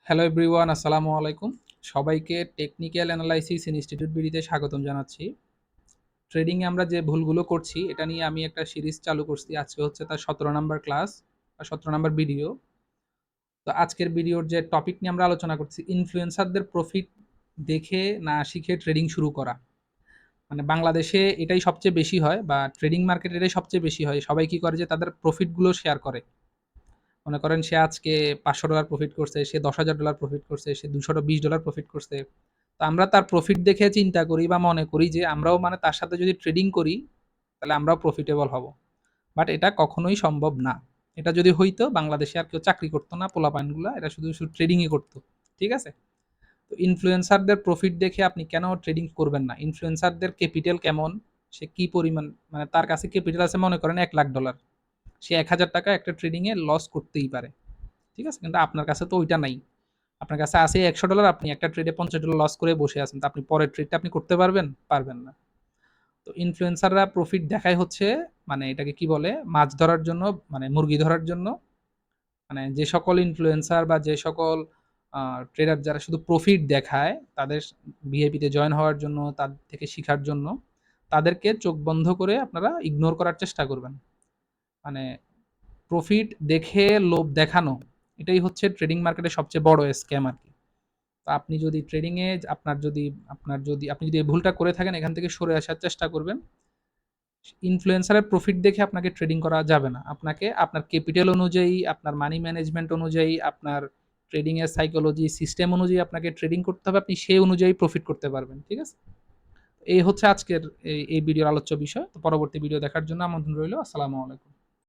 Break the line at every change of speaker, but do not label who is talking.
Hello everyone, আসসালামু আলাইকুম। সবাইকে টেকনিক্যাল অ্যানালাইসিস ইনস্টিটিউট বিডিতে স্বাগতম জানাচ্ছি। ট্রেডিংয়ে আমরা যে ভুলগুলো করছি এটা নিয়ে আমি একটা সিরিজ চালু করছি। আজকে হচ্ছে তার 17 নাম্বার ক্লাস বা 17 নাম্বার ভিডিও। তো আজকের ভিডিওর যে টপিক নিয়ে আমরা আলোচনা করছি, ইনফ্লুয়েন্সারদের প্রফিট দেখে না শিখে ট্রেডিং শুরু করা। মানে বাংলাদেশে এটাই সবচেয়ে বেশি হয় বা ট্রেডিং মার্কেটে এটাই সবচেয়ে বেশি হয়। সবাই কি করে যে তাদের প্রফিটগুলো শেয়ার করে। মনে করেন সে আজকে $500 প্রফিট করছে, সে $10,000 প্রফিট করছে, সে $220 প্রফিট করছে। তো আমরা তার প্রফিট দেখে চিন্তা করি বা মনে করি যে আমরাও মানে তার সাথে যদি ট্রেডিং করি তাহলে আমরাও প্রফিটেবল হব। বাট এটা কখনোই সম্ভব না। এটা যদি হইতো বাংলাদেশে আর কেউ চাকরি করতো না, পোলাপাইনগুলা এরা শুধু শুধু ট্রেডিংই করতো। ঠিক আছে? তো ইনফ্লুয়েন্সারদের প্রফিট দেখে আপনি কেন ট্রেডিং করবেন না? ইনফ্লুয়েন্সারদের ক্যাপিটাল কেমন? সে কি পরিমাণ, মানে তার কাছে ক্যাপিটাল আছে মনে করেন $1,00,000, সে $1,000 একটা ট্রেডিং এ লস করতেই পারে। ঠিক আছে? কিন্তু আপনার কাছে তো ওইটা নাই। আপনার কাছে আছে $100, আপনি একটা ট্রেডে $50 লস করে বসে আছেন। তো আপনি পরের ট্রেডটা আপনি করতে পারবেন? পারবেন না। তো ইনফ্লুয়েন্সাররা প্রফিট দেখায় হচ্ছে, মানে এটাকে কি বলে? মাছ ধরার জন্য, মানে মুরগি ধরার জন্য। মানে যে সকল ইনফ্লুয়েন্সার বা যে সকল ট্রেডার যারা শুধু প্রফিট দেখায়, তাদের ভিআইপিতে জয়েন হওয়ার জন্য, তাদের থেকে শিখার জন্য, তাদেরকে চোখ বন্ধ করে আপনারা ইগনোর করার চেষ্টা করবেন। মানে প্রফিট দেখে লোভ দেখানো, এটাই হচ্ছে ট্রেডিং মার্কেটের সবচেয়ে বড় স্ক্যাম আরকি। তো আপনি যদি ট্রেডিং এ আপনি যদি এই ভুলটা করে থাকেন, এখান থেকে সরে আসার চেষ্টা করবেন। ইনফ্লুয়েন্সারের প্রফিট দেখে আপনাকে ট্রেডিং করা যাবে না। আপনাকে আপনার ক্যাপিটাল অনুযায়ী, আপনার মানি ম্যানেজমেন্ট অনুযায়ী, আপনার ট্রেডিং এর সাইকোলজি সিস্টেম অনুযায়ী আপনাকে ট্রেডিং করতে হবে। আপনি সেই অনুযায়ী প্রফিট করতে পারবেন। ঠিক আছে? এই হচ্ছে আজকের এই ভিডিওর আলোচ্য বিষয়। তো পরবর্তী ভিডিও দেখার জন্য আমন্ত্রণ রইল। আসসালামু আলাইকুম।